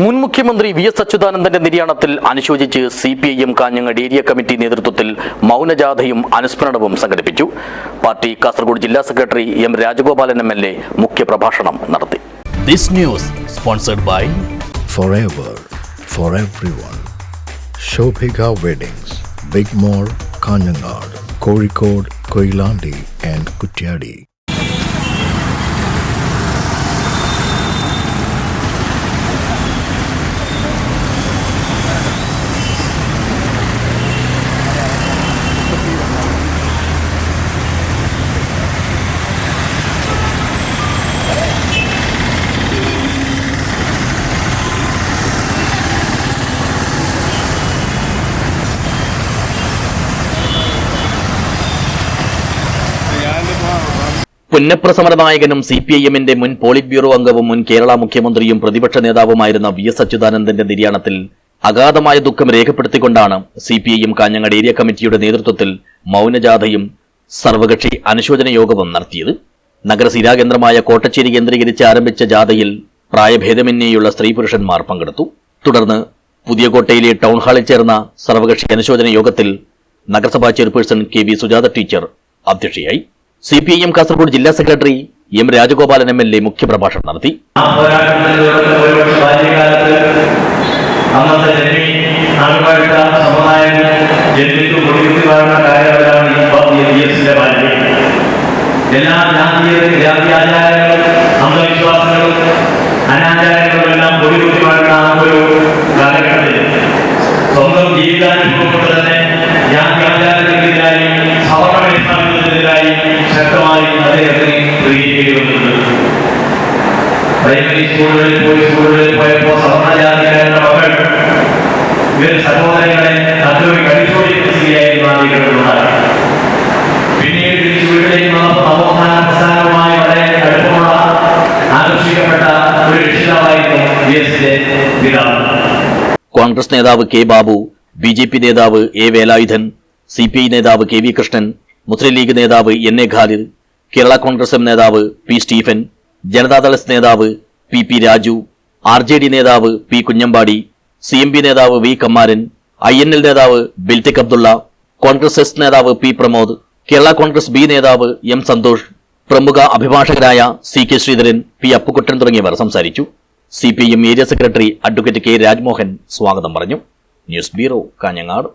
മുൻ മുഖ്യമന്ത്രി V S അച്യുതാനന്ദന്റെ നിര്യാണത്തിൽ അനുശോചിച്ച് CPIM കാഞ്ഞങ്ങാട് ഏരിയ കമ്മിറ്റി നേതൃത്വത്തിൽ മൗനജാഥയും അനുസ്മരണവും സംഘടിപ്പിച്ചു. പാർട്ടി കാസർഗോഡ് ജില്ലാ സെക്രട്ടറി M. രാജഗോപാലൻ MLA മുഖ്യപ്രഭാഷണം നടത്തി. This news sponsored by Forever for everyone. Shobhika Weddings, Big Mall, Kanjangad, Kozhikode, Koilandi and Kuttiyadi. Punnapra സമരനായകനും CPIM-ന്റെ മുൻ പോളിറ്റ് ബ്യൂറോ അംഗവും മുൻ കേരള മുഖ്യമന്ത്രിയും പ്രതിപക്ഷ നേതാവുമായിരുന്ന വി എസ് അച്യുതാനന്ദന്റെ നിര്യാണത്തിൽ അഗാധമായ ദുഃഖം രേഖപ്പെടുത്തിക്കൊണ്ടാണ് CPIM കാഞ്ഞങ്ങാട് ഏരിയ കമ്മിറ്റിയുടെ നേതൃത്വത്തിൽ മൗനജാഥയും സർവകക്ഷി അനുശോചന യോഗവും നടത്തിയത്. നഗരശിരാകേന്ദ്രമായ കോട്ടച്ചേരി കേന്ദ്രീകരിച്ച് ആരംഭിച്ച ജാഥയിൽ പ്രായഭേദമന്യേയുള്ള സ്ത്രീ പുരുഷന്മാർ പങ്കെടുത്തു. തുടർന്ന് പുതിയകോട്ടയിലെ ടൗൺ ഹാളിൽ ചേർന്ന സർവകക്ഷി അനുശോചന യോഗത്തിൽ നഗരസഭാ ചെയർപേഴ്സൺ KV സുജാത ടീച്ചർ അധ്യക്ഷയായി. CPIM കാസർഗോഡ് ജില്ലാ സെക്രട്ടറി M. രാജഗോപാലൻ MLA മുഖ്യപ്രഭാഷണം നടത്തി. എല്ലാ അന്ധവിശ്വാസങ്ങളും അനാചാരങ്ങളും എല്ലാം പൊടികുത്തി വാഴുന്ന ഒരു കാലഘട്ടത്തിൽ സ്വന്തം ജീവിതാനുഭവം കൊണ്ട് തന്നെ ജാതി സവർണ ശക്തമായി അദ്ദേഹത്തിന് പ്രതികരിക്കേണ്ടി പ്രൈമറി സ്കൂളുകളിൽ പോയപ്പോൾ സവർണജാതിക്കാരുടെ മക്കൾ ഇവർ സഹോദരങ്ങളെ നല്ലൊരു കടിച്ചോടിക്കുകയായി മാറിയിട്ടുണ്ടായി. പിന്നീട് തിരിച്ചു വീട്ടിലേക്ക് നവോത്ഥാന പ്രസ്ഥാനവുമായി വളരെ അടുപ്പമുള്ള ആകർഷിക്കപ്പെട്ട ഒരു രക്ഷിതാവായിരുന്നു VS-ന്റെ പിതാവ്. കോൺഗ്രസ് നേതാവ് K. ബാബു, BJP നേതാവ് A. വേലായുധൻ, CPI നേതാവ് KV കൃഷ്ണൻ, മുസ്ലിം ലീഗ് നേതാവ് NA ഖാലിദ്, കേരള കോൺഗ്രസ് M നേതാവ് P. സ്റ്റീഫൻ, ജനതാദൾ S നേതാവ് PP രാജു, RJD നേതാവ് P. കുഞ്ഞമ്പാടി, CMB നേതാവ് V. കമ്മാരൻ, INL നേതാവ് ബിൽത്തിക് അബ്ദുള്ള, കോൺഗ്രസ് S നേതാവ് P. പ്രമോദ്, കേരള കോൺഗ്രസ് B നേതാവ് M. സന്തോഷ്, പ്രമുഖ അഭിഭാഷകരായ CK ശ്രീധരൻ, P. അപ്പുക്കുട്ടൻ തുടങ്ങിയവർ സംസാരിച്ചു. CPIM area secretary advocate K. Rajmohan സ്വാഗതം പറഞ്ഞു. News bureau, Kanhangad.